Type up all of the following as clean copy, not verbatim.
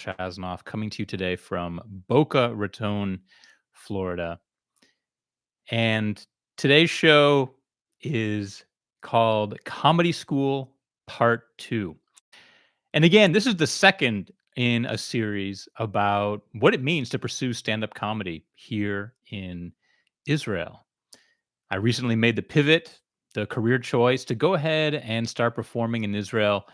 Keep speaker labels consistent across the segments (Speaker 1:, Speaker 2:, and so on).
Speaker 1: Chasnoff, coming to you today from Boca Raton, Florida. And today's show is called Comedy School Part 2. And again, this is the second in a series about what it means to pursue stand up comedy here in Israel. I recently made the pivot, the career choice to go ahead and start performing in Israel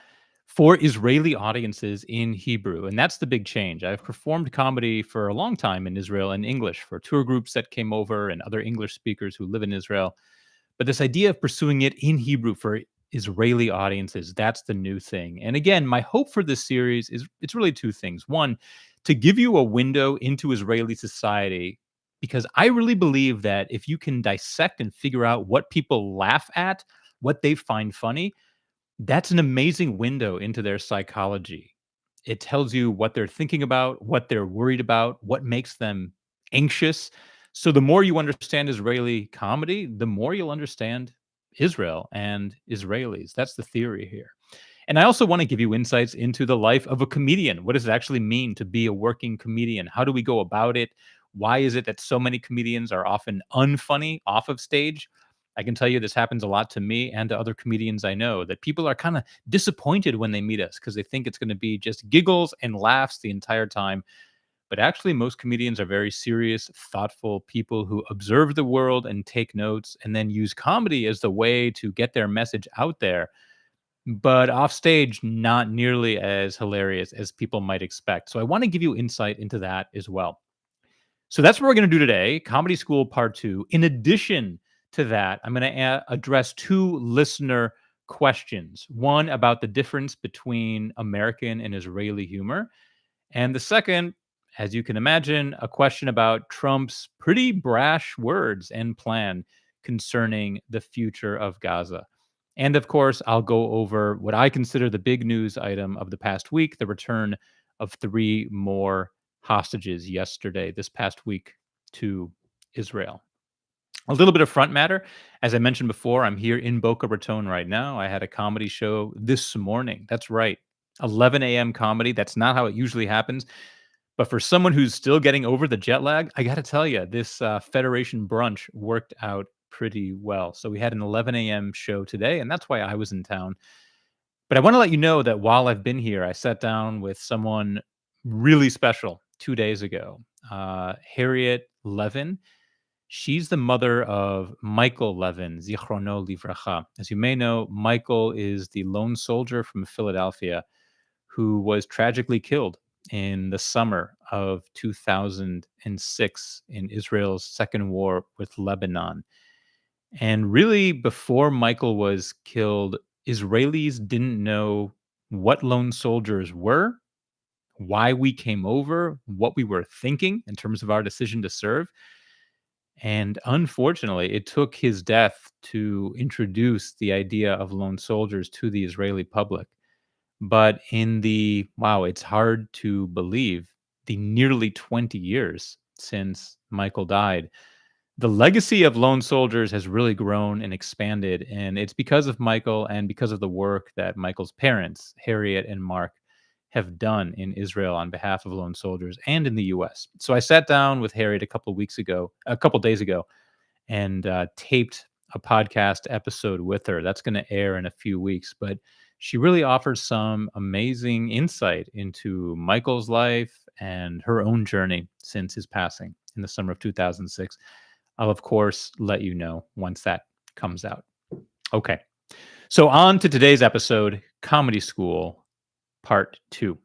Speaker 1: for Israeli audiences in Hebrew. And that's the big change. I've performed comedy for a long time in Israel in English for tour groups that came over and other English speakers who live in Israel. But this idea of pursuing it in Hebrew for Israeli audiences, that's the new thing. And again, my hope for this series is it's really two things. One, to give you a window into Israeli society, because I really believe that if you can dissect and figure out what people laugh at, what they find funny, that's an amazing window into their psychology. It tells you what they're thinking about, what they're worried about, what makes them anxious. So the more you understand Israeli comedy, the more you'll understand Israel and Israelis. That's the theory here. And I also want to give you insights into the life of a comedian. What does it actually mean to be a working comedian? How do we go about it? Why is it that so many comedians are often unfunny off of stage? I can tell you this happens a lot to me and to other comedians I know, that people are kind of disappointed when they meet us because they think it's going to be just giggles and laughs the entire time. But actually, most comedians are very serious, thoughtful people who observe the world and take notes and then use comedy as the way to get their message out there. But off stage, not nearly as hilarious as people might expect. So I want to give you insight into that as well. So that's what we're going to do today, Comedy School Part 2. In addition to that, I'm going to address two listener questions. One about the difference between American and Israeli humor. And the second, as you can imagine, a question about Trump's pretty brash words and plan concerning the future of Gaza. And of course, I'll go over what I consider the big news item of the past week, the return of three more hostages this past week, to Israel. A little bit of front matter. As I mentioned before, I'm here in Boca Raton right now. I had a comedy show this morning. That's right. 11 a.m. comedy. That's not how it usually happens. But for someone who's still getting over the jet lag, I got to tell you, this Federation brunch worked out pretty well. So we had an 11 a.m. show today, and that's why I was in town. But I want to let you know that while I've been here, I sat down with someone really special 2 days ago, Harriet Levin. She's the mother of Michael Levin, Zichrono Livracha. As you may know, Michael is the lone soldier from Philadelphia who was tragically killed in the summer of 2006 in Israel's second war with Lebanon. And really, before Michael was killed, Israelis didn't know what lone soldiers were, why we came over, what we were thinking in terms of our decision to serve. And unfortunately, it took his death to introduce the idea of lone soldiers to the Israeli public. But it's hard to believe, the nearly 20 years since Michael died, the legacy of lone soldiers has really grown and expanded. And it's because of Michael and because of the work that Michael's parents, Harriet and Mark, have done in Israel on behalf of lone soldiers and in the US. So I sat down with Harriet a couple days ago, and taped a podcast episode with her. That's going to air in a few weeks. But she really offers some amazing insight into Michael's life and her own journey since his passing in the summer of 2006. I'll, of course, let you know once that comes out. Okay. So, on to today's episode, Comedy School Part 2.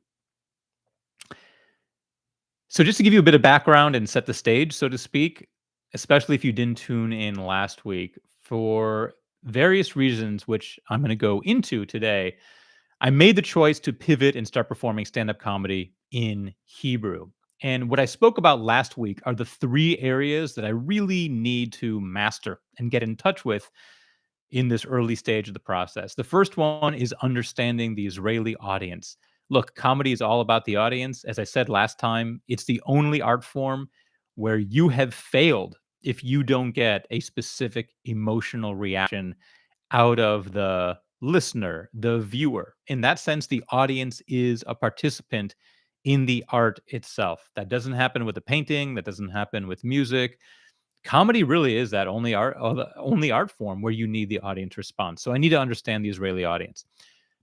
Speaker 1: So, just to give you a bit of background and set the stage, so to speak, especially if you didn't tune in last week, for various reasons, which I'm going to go into today, I made the choice to pivot and start performing stand up comedy in Hebrew. And what I spoke about last week are the three areas that I really need to master and get in touch with in this early stage of the process. The first one is understanding the Israeli audience. Look, comedy is all about the audience. As I said last time, it's the only art form where you have failed if you don't get a specific emotional reaction out of the listener, the viewer. In that sense, the audience is a participant in the art itself. That doesn't happen with a painting, that doesn't happen with music. Comedy really is that the only art form where you need the audience response. So I need to understand the Israeli audience.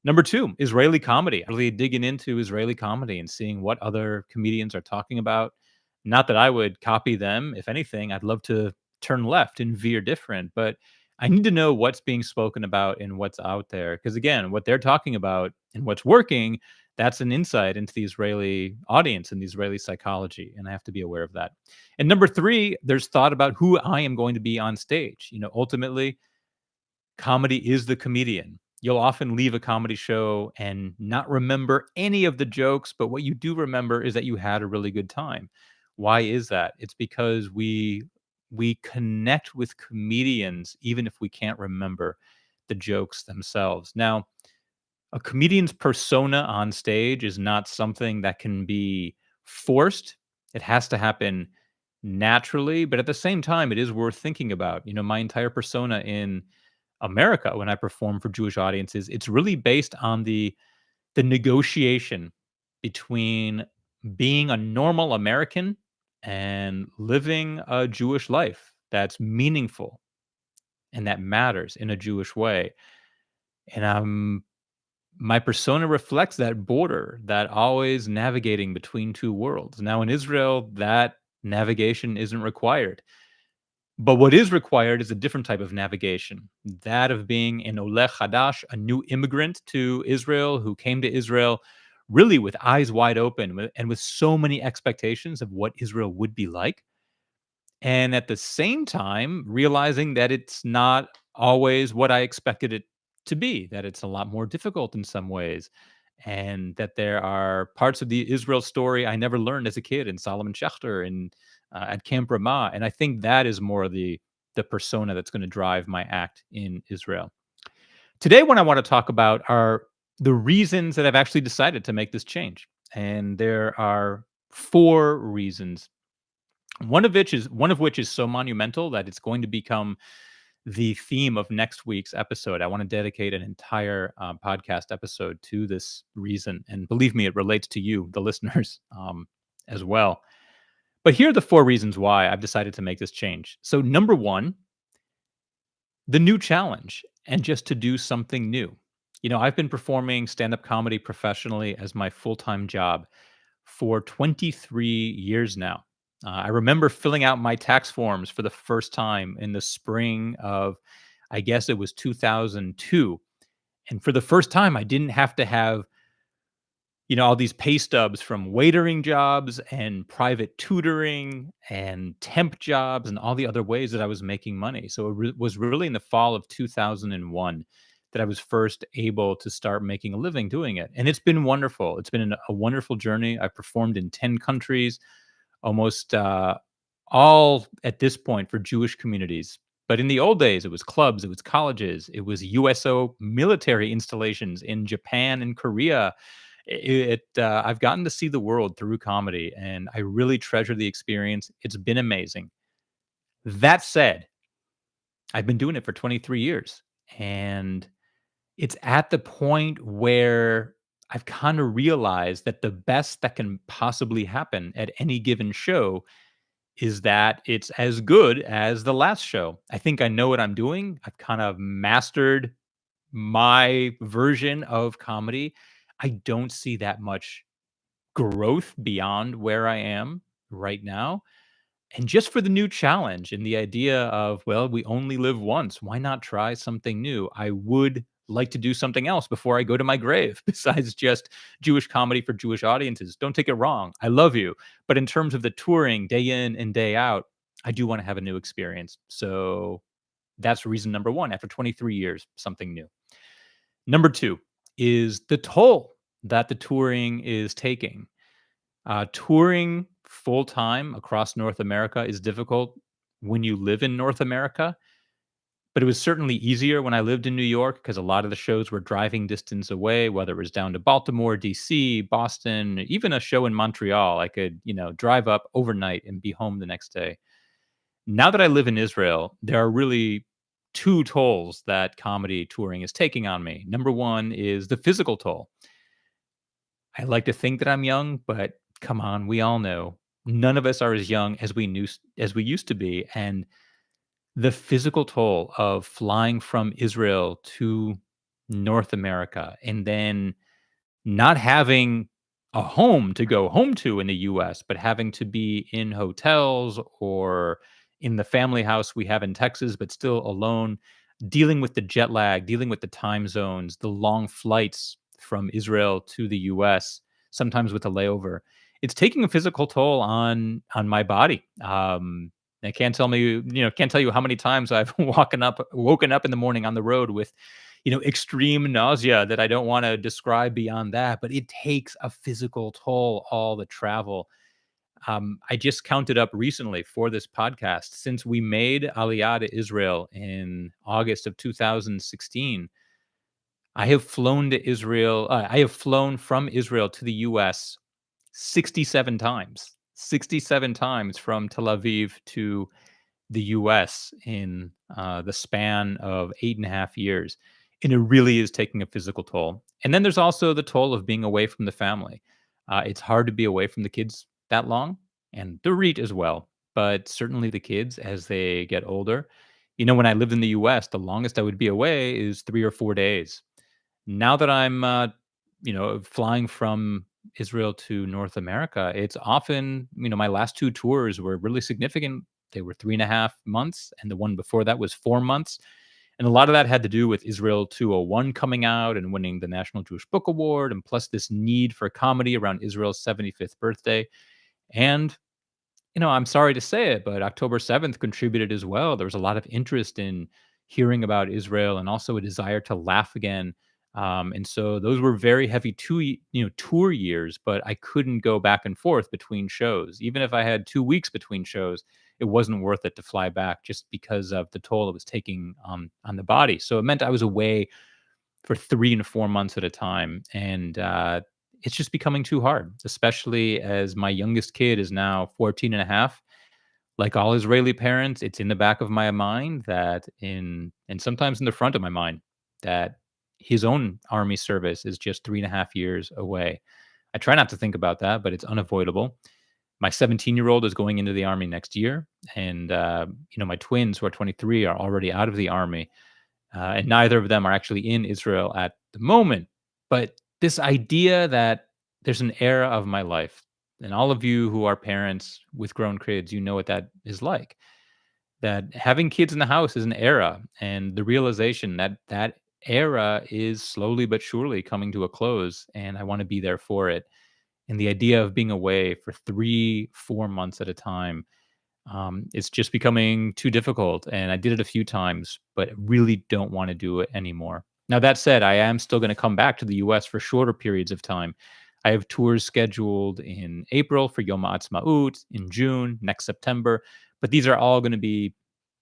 Speaker 1: Number 2, Israeli comedy. Really digging into Israeli comedy and seeing what other comedians are talking about. Not that I would copy them. If anything, I'd love to turn left and veer different, but I need to know what's being spoken about and what's out there. Because again, what they're talking about and what's working, that's an insight into the Israeli audience and the Israeli psychology. And I have to be aware of that. And number 3, there's thought about who I am going to be on stage. Ultimately, comedy is the comedian. You'll often leave a comedy show and not remember any of the jokes, but what you do remember is that you had a really good time. Why is that? It's because we connect with comedians even if we can't remember the jokes themselves. Now, a comedian's persona on stage is not something that can be forced. It has to happen naturally, but at the same time, it is worth thinking about. My entire persona in America when I perform for Jewish audiences, it's really based on the negotiation between being a normal American and living a Jewish life that's meaningful and that matters in a Jewish way. And my persona reflects that border, that always navigating between two worlds. Now in Israel, that navigation isn't required. But what is required is a different type of navigation, that of being an Oleh Hadash, a new immigrant to Israel who came to Israel really with eyes wide open and with so many expectations of what Israel would be like. And at the same time, realizing that it's not always what I expected it to be, that it's a lot more difficult in some ways. And that there are parts of the Israel story I never learned as a kid in Solomon Schechter and at Camp Ramah. And I think that is more the persona that's going to drive my act in Israel. Today, what I want to talk about are the reasons that I've actually decided to make this change. And there are 4 reasons, one of which is so monumental that it's going to become the theme of next week's episode. I want to dedicate an entire podcast episode to this reason, and believe me, it relates to you, the listeners, as well. But here are the 4 reasons why I've decided to make this change. So, number 1, the new challenge, and just to do something new. I've been performing stand-up comedy professionally as my full-time job for 23 years now. I remember filling out my tax forms for the first time in the spring of, I guess it was 2002. And for the first time, I didn't have to have, all these pay stubs from waitering jobs and private tutoring and temp jobs and all the other ways that I was making money. So was really in the fall of 2001 that I was first able to start making a living doing it. And it's been wonderful. It's been a wonderful journey. I performed in 10 countries, almost all at this point for Jewish communities. But in the old days, it was clubs, it was colleges, it was USO military installations in Japan and Korea. I've gotten to see the world through comedy, and I really treasure the experience. It's been amazing. That said, I've been doing it for 23 years, and it's at the point where I've kind of realized that the best that can possibly happen at any given show is that it's as good as the last show. I think I know what I'm doing. I've kind of mastered my version of comedy. I don't see that much growth beyond where I am right now. And just for the new challenge and the idea of, well, we only live once. Why not try something new? I would like to do something else before I go to my grave besides just Jewish comedy for Jewish audiences. Don't take it wrong. I love you. But in terms of the touring day in and day out, I do want to have a new experience. So that's reason number 1. After 23 years, something new. Number 2 is the toll that the touring is taking. Touring full time across North America is difficult when you live in North America, but it was certainly easier when I lived in New York because a lot of the shows were driving distance away, whether it was down to Baltimore, DC, Boston, even a show in Montreal. I could, drive up overnight and be home the next day. Now that I live in Israel, there are really 2 tolls that comedy touring is taking on me. Number 1 is the physical toll. I like to think that I'm young, but come on, we all know none of us are as young as we used to be, and the physical toll of flying from Israel to North America and then not having a home to go home to in the US, but having to be in hotels or in the family house we have in Texas, but still alone, dealing with the jet lag, dealing with the time zones, the long flights from Israel to the US, sometimes with a layover. It's taking a physical toll on my body. I can't tell you how many times I've woken up in the morning on the road with extreme nausea that I don't wanna describe beyond that, but it takes a physical toll, all the travel. I just counted up recently for this podcast, since we made Aliyah to Israel in August of 2016, I have flown from Israel to the US 67 times. 67 times from Tel Aviv to the US in the span of 8.5 years. And it really is taking a physical toll. And then there's also the toll of being away from the family. It's hard to be away from the kids that long, and the REIT as well. But certainly the kids as they get older. When I lived in the US, the longest I would be away is 3 or 4 days. Now that I'm, flying from Israel to North America, it's often, my last 2 tours were really significant. They were 3.5 months, and the one before that was 4 months, and a lot of that had to do with Israel 201 coming out and winning the National Jewish Book Award, and plus this need for comedy around Israel's 75th birthday, and I'm sorry to say it, but October 7th contributed as well. There was a lot of interest in hearing about Israel and also a desire to laugh again. And so those were very heavy tour years, but I couldn't go back and forth between shows. Even if I had 2 weeks between shows, it wasn't worth it to fly back just because of the toll it was taking on the body. So it meant I was away for 3 and 4 months at a time. And it's just becoming too hard, especially as my youngest kid is now 14 and a half. Like all Israeli parents, it's in the back of my mind and sometimes in the front of my mind, that his own army service is just 3.5 years away. I try not to think about that, but it's unavoidable. My 17-year-old is going into the army next year. And, my twins, who are 23, are already out of the army. And neither of them are actually in Israel at the moment. But this idea that there's an era of my life, and all of you who are parents with grown kids, you know what that is like. That having kids in the house is an era, and the realization that that era is slowly but surely coming to a close, and I want to be there for it. And the idea of being away for 3, 4 months at a time, it's just becoming too difficult, and I did it a few times, but really don't want to do it anymore. Now, that said, I am still going to come back to the US for shorter periods of time. I have tours scheduled in April for Yom Ha'atzmaut, in June, next September, but these are all going to be,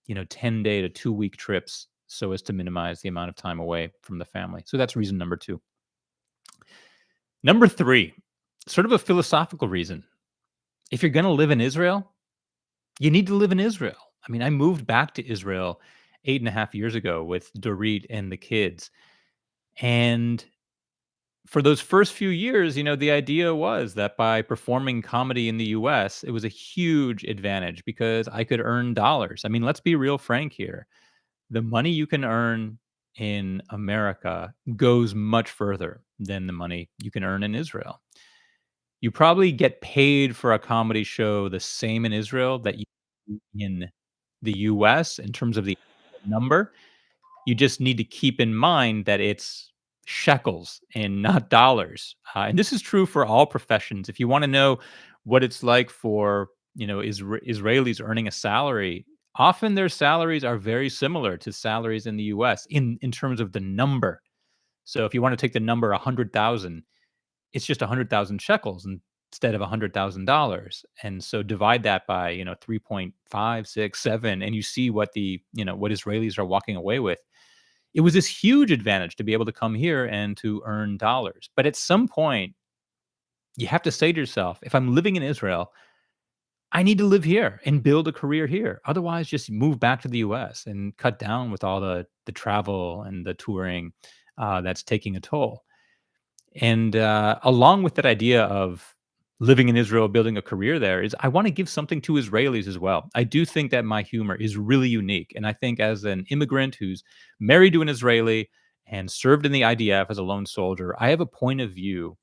Speaker 1: 10-day to 2-week trips so as to minimize the amount of time away from the family. So that's reason number 2. Number 3, sort of a philosophical reason. If you're going to live in Israel, you need to live in Israel. I mean, I moved back to Israel 8.5 years ago with Dorit and the kids. And for those first few years, the idea was that by performing comedy in the US, it was a huge advantage because I could earn dollars. I mean, let's be real frank here. The money you can earn in America goes much further than the money you can earn in Israel. You probably get paid for a comedy show the same in Israel that you do in the US in terms of the number. You just need to keep in mind that it's shekels and not dollars. And this is true for all professions. If you wanna know what it's like for, Israelis earning a salary, often their salaries are very similar to salaries in the US in terms of the number. So if you wanna take the number 100,000, it's just 100,000 shekels instead of $100,000. And so divide that by, 3.5, 6, 7, and you see what Israelis are walking away with. It was this huge advantage to be able to come here and to earn dollars. But at some point, you have to say to yourself, if I'm living in Israel, I need to live here and build a career here. Otherwise, just move back to the US and cut down with all the travel and the touring that's taking a toll. And along with that idea of living in Israel, building a career there, is I want to give something to Israelis as well. I do think that my humor is really unique. And I think as an immigrant who's married to an Israeli and served in the IDF as a lone soldier, I have a point of view,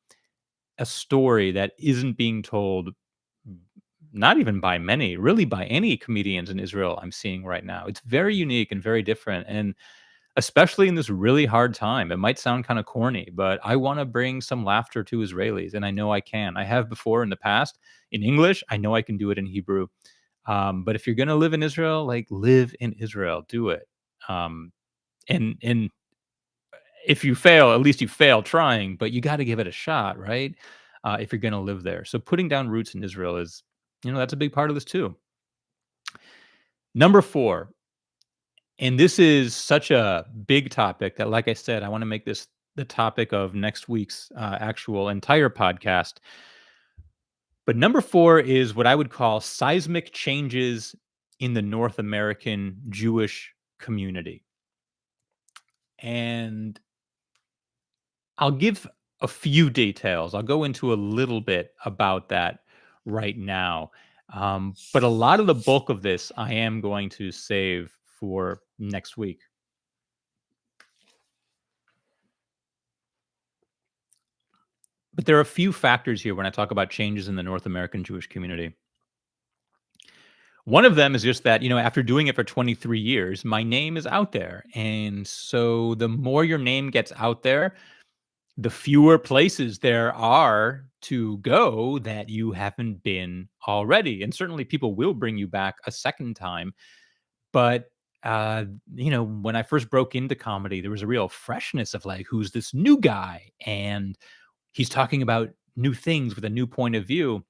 Speaker 1: a story that isn't being told, not even by many, really by any comedians in Israel I'm seeing right now. It's very unique and very different. And especially in this really hard time, it might sound kind of corny, but I want to bring some laughter to Israelis, and I know I can. I have before in the past in English. I know I can do it in Hebrew. But if you're gonna live in Israel, like live in Israel, do it. Um, and if you fail, at least you fail trying, but you got to give it a shot, right? If you're gonna live there, so putting down roots in Israel is, that's a big part of this too. Number four, and this is such a big topic that, like I said, I want to make this the topic of next week's actual entire podcast. But number four is what I would call seismic changes in the North American Jewish community. And I'll give a few details. I'll go into a little bit about that right now. But a lot of the bulk of this I am going to save for next week. But there are a few factors here when I talk about changes in the North American Jewish community. One of them is just that, after doing it for 23 years, my name is out there. And so the more your name gets out there, the fewer places there are to go that you haven't been already. And certainly people will bring you back a second time. But, when I first broke into comedy, there was a real freshness of like, who's this new guy? And he's talking about new things with a new point of view.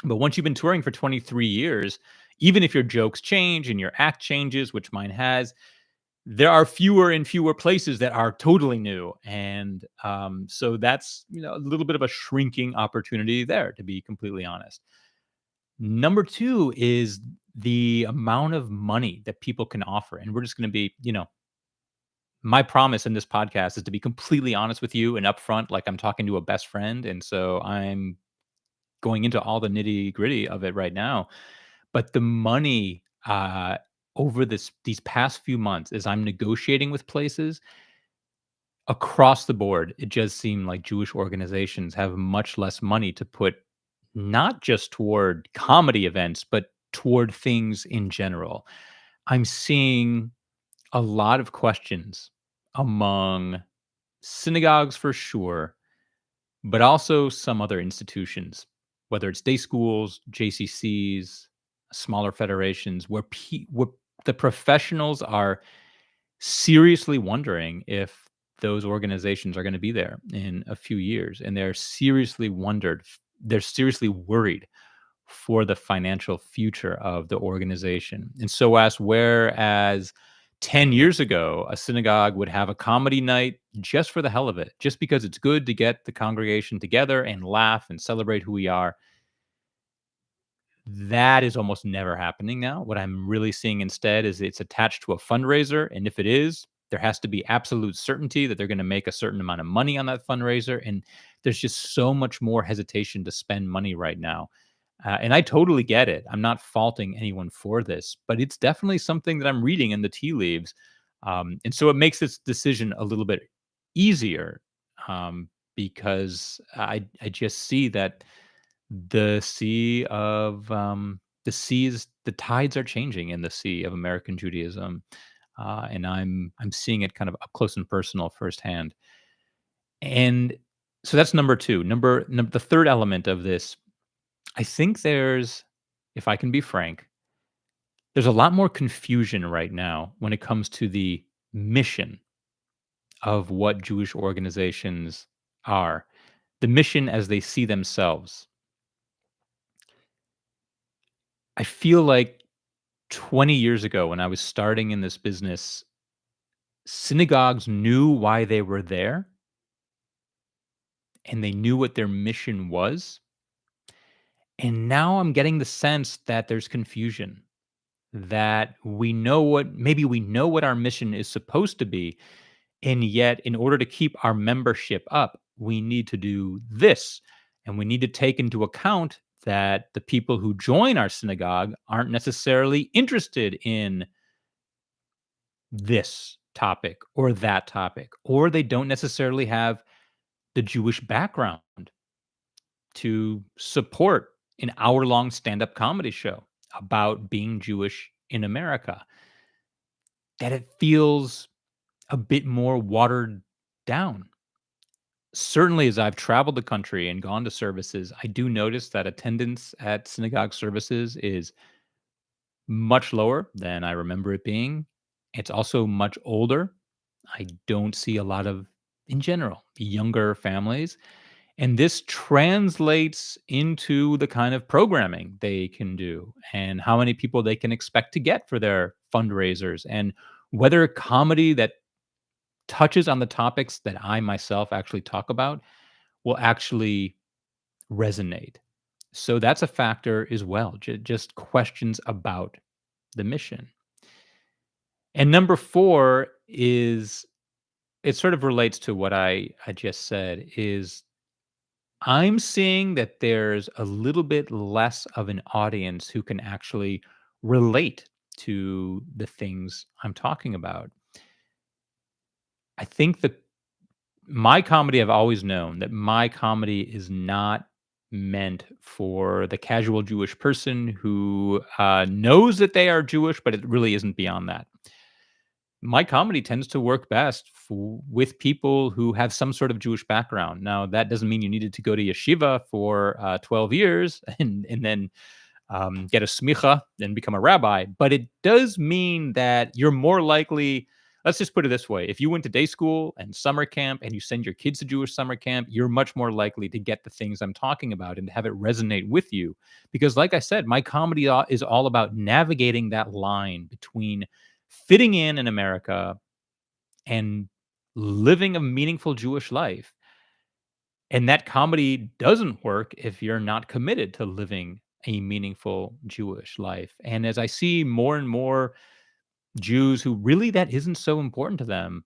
Speaker 1: But once you've been touring for 23 years, even if your jokes change and your act changes, which mine has, there are fewer and fewer places that are totally new. And so that's, a little bit of a shrinking opportunity there, to be completely honest. Number two is the amount of money that people can offer. And we're just going to be, my promise in this podcast is to be completely honest with you and upfront, like I'm talking to a best friend. And so I'm going into all the nitty-gritty of it right now. But the money, over these past few months as I'm negotiating with places across the board, it just seemed like Jewish organizations have much less money to put not just toward comedy events, but toward things in general. I'm seeing a lot of questions among synagogues for sure, but also some other institutions, whether it's day schools, JCCs, smaller federations, where the professionals are seriously wondering if those organizations are going to be there in a few years, and they're seriously worried for the financial future of the organization. And so, whereas 10 years ago, a synagogue would have a comedy night just for the hell of it, just because it's good to get the congregation together and laugh and celebrate who we are. That is almost never happening now. What I'm really seeing instead is it's attached to a fundraiser. And if it is, there has to be absolute certainty that they're going to make a certain amount of money on that fundraiser. And there's just so much more hesitation to spend money right now. And I totally get it. I'm not faulting anyone for this, but it's definitely something that I'm reading in the tea leaves. And so it makes this decision a little bit easier, because I just see that the sea of the tides are changing in the sea of American Judaism, and I'm seeing it kind of up close and personal firsthand. And so that's number two. The third element of this, I think if I can be frank, there's a lot more confusion right now when it comes to the mission of what Jewish organizations are, the mission as they see themselves. I feel like 20 years ago when I was starting in this business, synagogues knew why they were there and they knew what their mission was. And now I'm getting the sense that there's confusion, that we know what our mission is supposed to be. And yet, in order to keep our membership up, we need to do this. And we need to take into account that the people who join our synagogue aren't necessarily interested in this topic or that topic, or they don't necessarily have the Jewish background to support an hour-long stand-up comedy show about being Jewish in America, that it feels a bit more watered down. Certainly, as I've traveled the country and gone to services, I do notice that attendance at synagogue services is much lower than I remember it being. It's also much older. I don't see a lot of, in general, younger families. And this translates into the kind of programming they can do and how many people they can expect to get for their fundraisers and whether comedy that touches on the topics that I myself actually talk about will actually resonate. So that's a factor as well, just questions about the mission. And number 4 is it sort of relates to what I just said is I'm seeing that there's a little bit less of an audience who can actually relate to the things I'm talking about. I think that my comedy, I've always known that my comedy is not meant for the casual Jewish person who knows that they are Jewish, but it really isn't beyond that. My comedy tends to work best with people who have some sort of Jewish background. Now, that doesn't mean you needed to go to yeshiva for 12 years and then get a smicha and become a rabbi. But it does mean that you're more likely, let's just put it this way. If you went to day school and summer camp and you send your kids to Jewish summer camp, you're much more likely to get the things I'm talking about and have it resonate with you. Because, like I said, my comedy is all about navigating that line between fitting in America and living a meaningful Jewish life. And that comedy doesn't work if you're not committed to living a meaningful Jewish life. And as I see more and more Jews who really that isn't so important to them,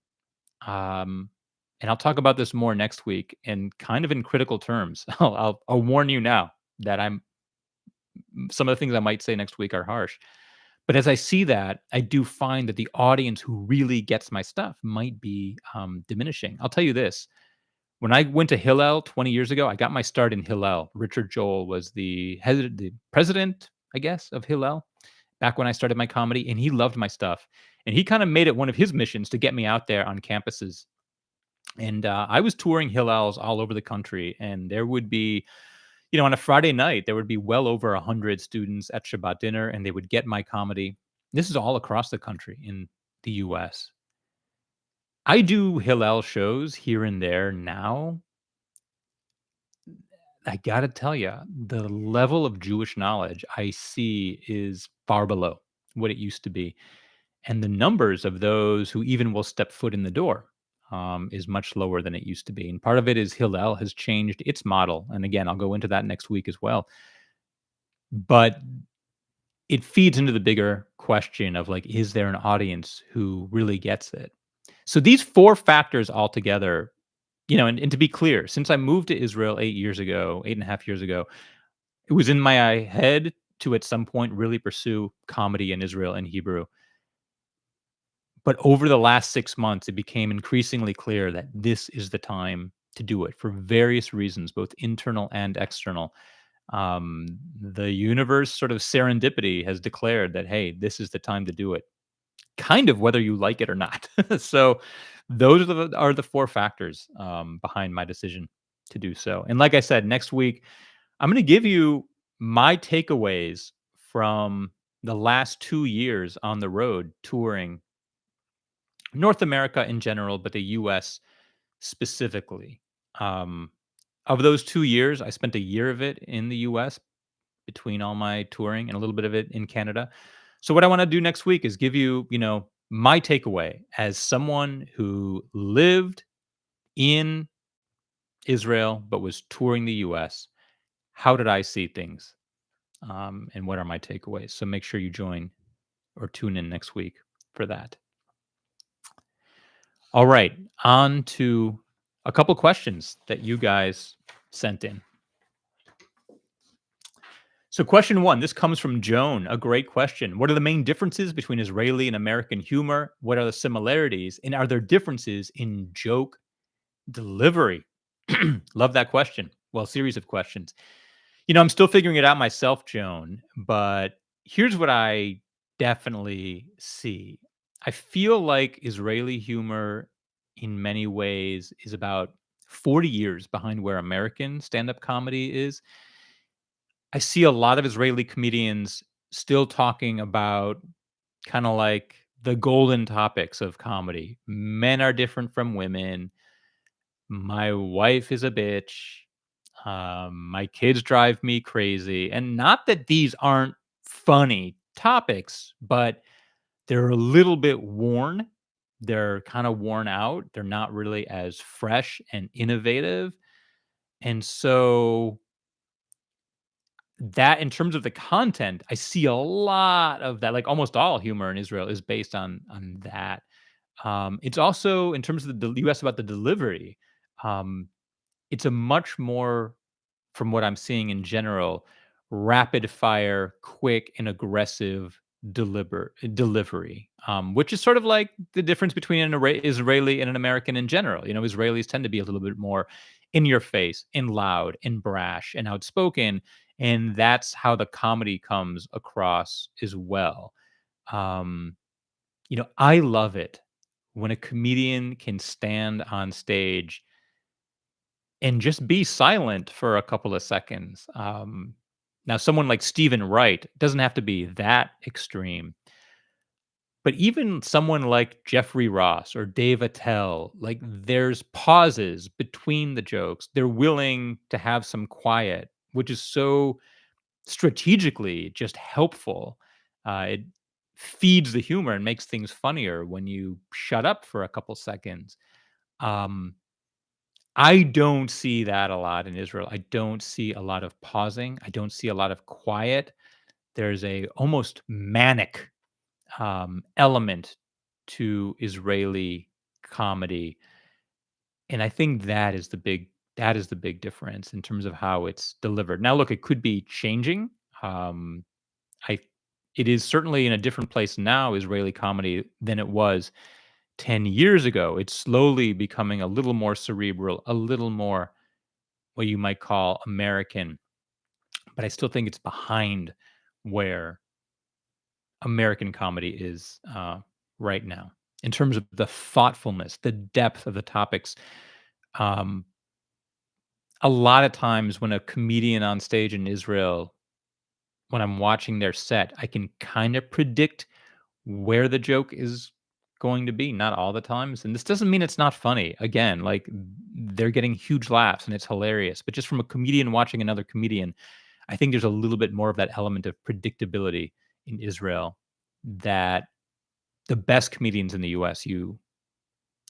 Speaker 1: um, and I'll talk about this more next week and kind of in critical terms. I'll warn you now that some of the things I might say next week are harsh. But as I see that, I do find that the audience who really gets my stuff might be diminishing. I'll tell you this. When I went to Hillel 20 years ago, I got my start in Hillel. Richard Joel was the president, I guess, of Hillel back when I started my comedy, and he loved my stuff. And he kind of made it one of his missions to get me out there on campuses. And I was touring Hillels all over the country, and there would be, on a Friday night, there would be well over 100 students at Shabbat dinner, and they would get my comedy. This is all across the country in the US. I do Hillel shows here and there now. I gotta tell you, the level of Jewish knowledge I see is far below what it used to be, and the numbers of those who even will step foot in the door, is much lower than it used to be, and part of it is Hillel has changed its model, and again, I'll go into that next week as well, but it feeds into the bigger question of, like, is there an audience who really gets it? So these 4 factors altogether, and to be clear, since I moved to Israel 8 years ago, 8 and a half years ago, it was in my head to at some point really pursue comedy in Israel and Hebrew. But over the last 6 months, it became increasingly clear that this is the time to do it for various reasons, both internal and external. The universe sort of serendipity has declared that, hey, this is the time to do it, kind of whether you like it or not. So those are the 4 factors behind my decision to do so. And like I said, next week, I'm going to give you my takeaways from the last 2 years on the road touring North America in general, but the US specifically. Um, of those 2 years, I spent a year of it in the US between all my touring and a little bit of it in Canada. So what I want to do next week is give you, my takeaway as someone who lived in Israel but was touring the US. How did I see things? And what are my takeaways? So make sure you join or tune in next week for that. All right, on to a couple questions that you guys sent in. So, question one, this comes from Joan. A great question. What are the main differences between Israeli and American humor? What are the similarities? And are there differences in joke delivery? Love that question. Well, series of questions. I'm still figuring it out myself, Joan, but here's what I definitely see. I feel like Israeli humor, in many ways, is about 40 years behind where American stand up comedy is. I see a lot of Israeli comedians still talking about kind of like the golden topics of comedy. Men are different from women. My wife is a bitch. My kids drive me crazy. And not that these aren't funny topics, but they're a little bit worn. They're kind of worn out. They're not really as fresh and innovative. And so that in terms of the content, I see a lot of that, like almost all humor in Israel is based on that. It's also in terms of you asked about the delivery. Um, it's a much more, from what I'm seeing in general, rapid fire, quick and aggressive delivery, which is sort of like the difference between an Israeli and an American in general. Israelis tend to be a little bit more in your face and loud and brash and outspoken. And that's how the comedy comes across as well. Um, I love it when a comedian can stand on stage and just be silent for a couple of seconds. Now, someone like Stephen Wright doesn't have to be that extreme, but even someone like Jeffrey Ross or Dave Attell, like there's pauses between the jokes. They're willing to have some quiet, which is so strategically just helpful. It feeds the humor and makes things funnier when you shut up for a couple seconds. Um, I don't see that a lot in Israel. I don't see a lot of pausing. I don't see a lot of quiet. There's a almost manic element to Israeli comedy, and I think that is the big difference in terms of how it's delivered. Now, look, it could be changing. Um, I it is certainly in a different place now, Israeli comedy, than it was 10 years ago. It's slowly becoming a little more cerebral, a little more what you might call American, but I still think it's behind where American comedy is right now in terms of the thoughtfulness, the depth of the topics. Um, a lot of times when a comedian on stage in Israel, when I'm watching their set, I can kind of predict where the joke is going to be. Not all the times, and this doesn't mean it's not funny. Again, like they're getting huge laughs and it's hilarious. But just from a comedian watching another comedian, I think there's a little bit more of that element of predictability in Israel that the best comedians in the US you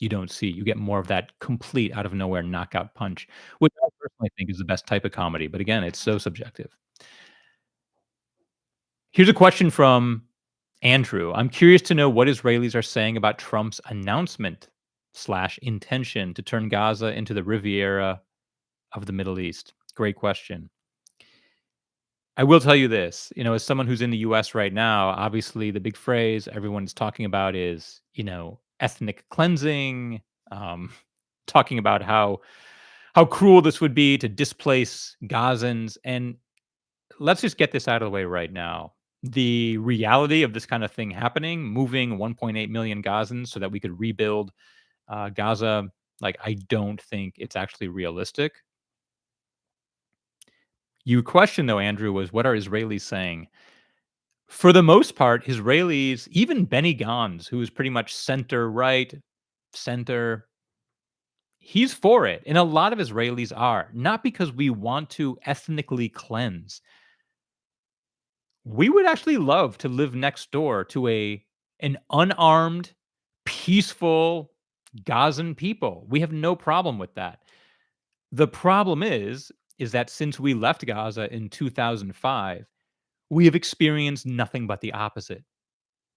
Speaker 1: don't see. You get more of that complete out of nowhere knockout punch, which I personally think is the best type of comedy. But again, it's so subjective. Here's a question from Andrew. I'm curious to know what Israelis are saying about Trump's announcement slash intention to turn Gaza into the Riviera of the Middle East. Great question. I will tell you this, as someone who's in the US right now, obviously the big phrase everyone's talking about is, ethnic cleansing, um, talking about how cruel this would be to displace Gazans. And let's just get this out of the way right now. The reality of this kind of thing happening, moving 1.8 million Gazans so that we could rebuild Gaza, like I don't think it's actually realistic. Your question, though, Andrew, was what are Israelis saying? For the most part, Israelis, even Benny Gantz, who is pretty much center right, center, he's for it. And a lot of Israelis are, not because we want to ethnically cleanse. We would actually love to live next door to an unarmed, peaceful Gazan people. We have no problem with that. The problem is that since we left Gaza in 2005, we have experienced nothing but the opposite.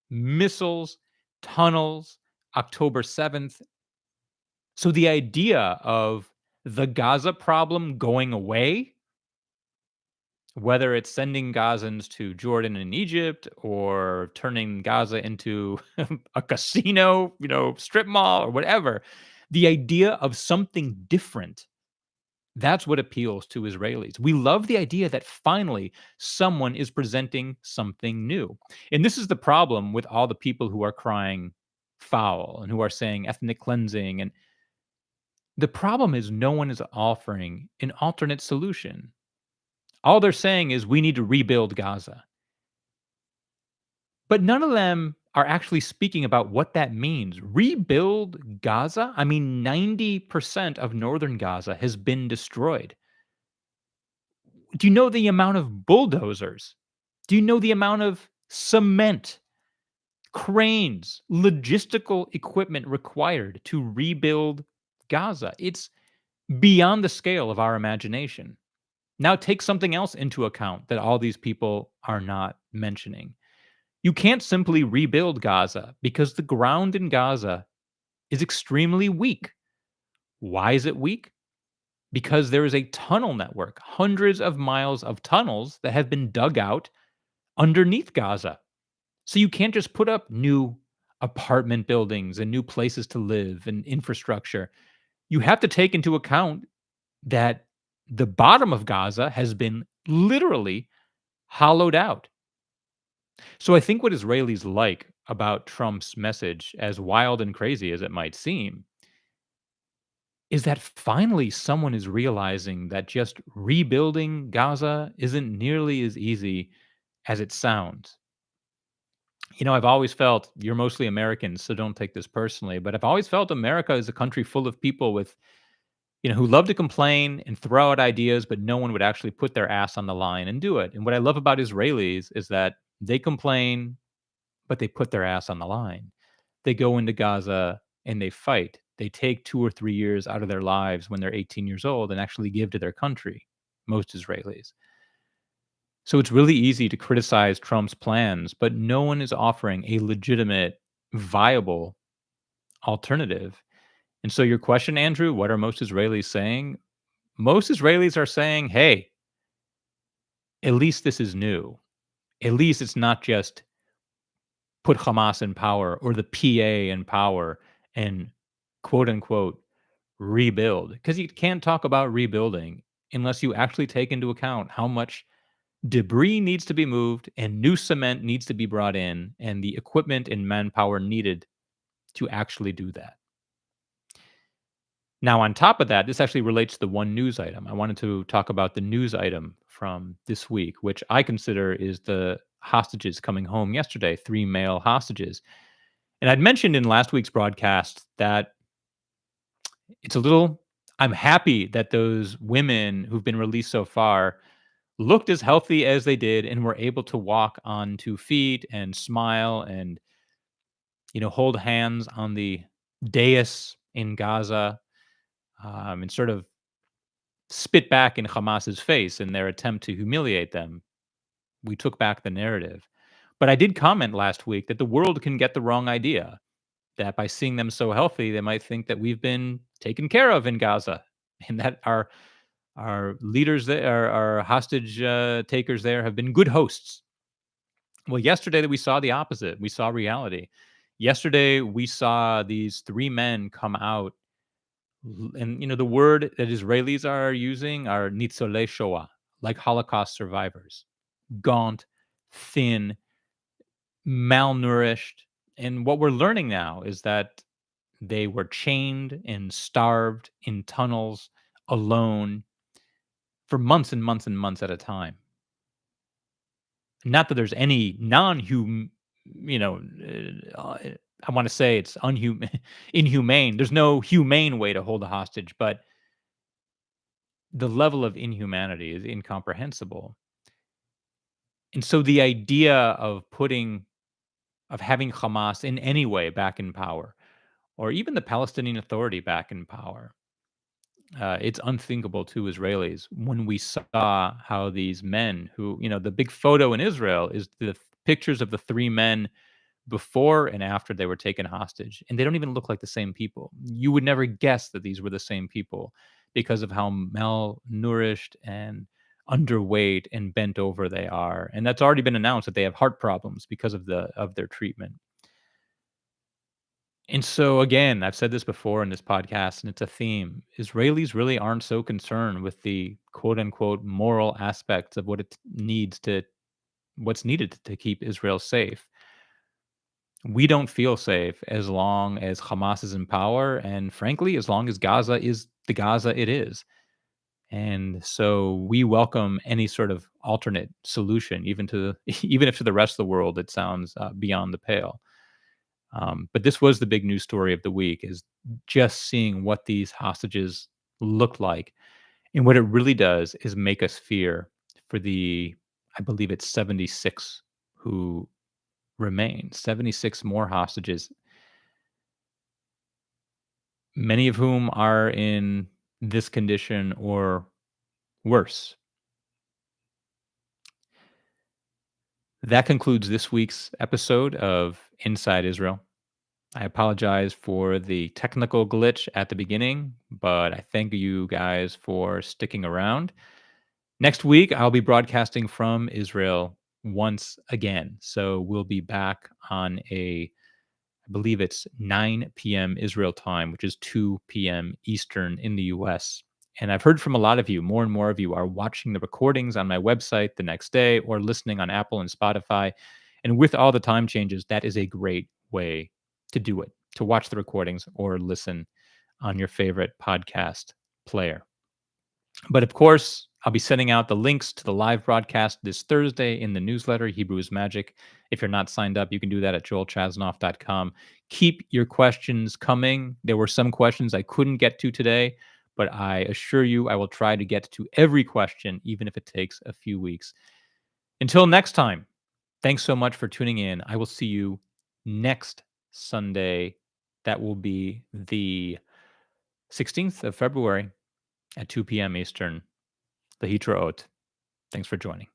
Speaker 1: Missiles, tunnels, October 7th, So the idea of the Gaza problem going away, whether it's sending Gazans to Jordan and Egypt or turning Gaza into a casino, strip mall or whatever, the idea of something different, that's what appeals to Israelis. We love the idea that finally someone is presenting something new. And this is the problem with all the people who are crying foul and who are saying ethnic cleansing. And the problem is no one is offering an alternate solution. All they're saying is we need to rebuild Gaza. But none of them are actually speaking about what that means. Rebuild Gaza? I mean, 90% of northern Gaza has been destroyed. Do you know the amount of bulldozers? Do you know the amount of cement, cranes, logistical equipment required to rebuild Gaza? It's beyond the scale of our imagination. Now, take something else into account that all these people are not mentioning. You can't simply rebuild Gaza because the ground in Gaza is extremely weak. Why is it weak? Because there is a tunnel network, hundreds of miles of tunnels that have been dug out underneath Gaza. So you can't just put up new apartment buildings and new places to live and infrastructure. You have to take into account that the bottom of Gaza has been literally hollowed out. So I think what Israelis like about Trump's message, as wild and crazy as it might seem, is that finally someone is realizing that just rebuilding Gaza isn't nearly as easy as it sounds. I've always felt you're mostly Americans, so don't take this personally, but I've always felt America is a country full of people with, who love to complain and throw out ideas, but no one would actually put their ass on the line and do it. And what I love about Israelis is that they complain, but they put their ass on the line. They go into Gaza and they fight. They take 2 or 3 years out of their lives when they're 18 years old and actually give to their country, most Israelis. So it's really easy to criticize Trump's plans, but no one is offering a legitimate, viable alternative. And so your question, Andrew, what are most Israelis saying? Most Israelis are saying, hey, at least this is new. At least it's not just put Hamas in power or the PA in power and quote unquote rebuild. Because you can't talk about rebuilding unless you actually take into account how much debris needs to be moved and new cement needs to be brought in and the equipment and manpower needed to actually do that. Now, on top of that, this actually relates to the one news item. I wanted to talk about the news item from this week, which I consider is the hostages coming home yesterday, 3 male hostages. And I'd mentioned in last week's broadcast that it's a little, I'm happy that those women who've been released so far looked as healthy as they did and were able to walk on 2 feet and smile and, hold hands on the dais in Gaza, and sort of spit back in Hamas's face in their attempt to humiliate them. We took back the narrative. But I did comment last week that the world can get the wrong idea, that by seeing them so healthy, they might think that we've been taken care of in Gaza and that our leaders there, our hostage takers there have been good hosts. Well, yesterday that we saw the opposite. We saw reality. Yesterday we saw these 3 men come out, and the word that Israelis are using are nitzolei Shoah, like Holocaust survivors, gaunt, thin, malnourished. And what we're learning now is that they were chained and starved in tunnels alone for months and months and months at a time. Not that there's any non-hum, you know, I want to say it's inhumane. There's no humane way to hold a hostage, but the level of inhumanity is incomprehensible. And so the idea of having Hamas in any way back in power, or even the Palestinian Authority back in power, it's unthinkable to Israelis when we saw how these men who, the big photo in Israel is the pictures of the 3 men before and after they were taken hostage, and they don't even look like the same people. You would never guess that these were the same people because of how malnourished and underweight and bent over they are. And that's already been announced that they have heart problems because of their treatment. And so again, I've said this before in this podcast, and it's a theme. Israelis really aren't so concerned with the quote unquote moral aspects of what's needed to keep Israel safe. We don't feel safe as long as Hamas is in power, and frankly, as long as Gaza is the Gaza it is. And so we welcome any sort of alternate solution, even to even if to the rest of the world it sounds beyond the pale. But this was the big news story of the week: is just seeing what these hostages look like, and what it really does is make us fear for I believe it's 76 who remain, 76 more hostages, many of whom are in this condition or worse. That concludes this week's episode of Inside Israel. I apologize for the technical glitch at the beginning, but I thank you guys for sticking around. Next week, I'll be broadcasting from Israel once again. So we'll be back on I believe it's 9 p.m. Israel time, which is 2 p.m. Eastern in the US. And I've heard from a lot of you, more and more of you are watching the recordings on my website the next day or listening on Apple and Spotify. And with all the time changes, that is a great way to do it, to watch the recordings or listen on your favorite podcast player. But of course, I'll be sending out the links to the live broadcast this Thursday in the newsletter, Hebrew is Magic. If you're not signed up, you can do that at joelchasnoff.com. Keep your questions coming. There were some questions I couldn't get to today, but I assure you I will try to get to every question, even if it takes a few weeks. Until next time, thanks so much for tuning in. I will see you next Sunday. That will be the 16th of February at 2 p.m. Eastern. Lahitraot. Thanks for joining.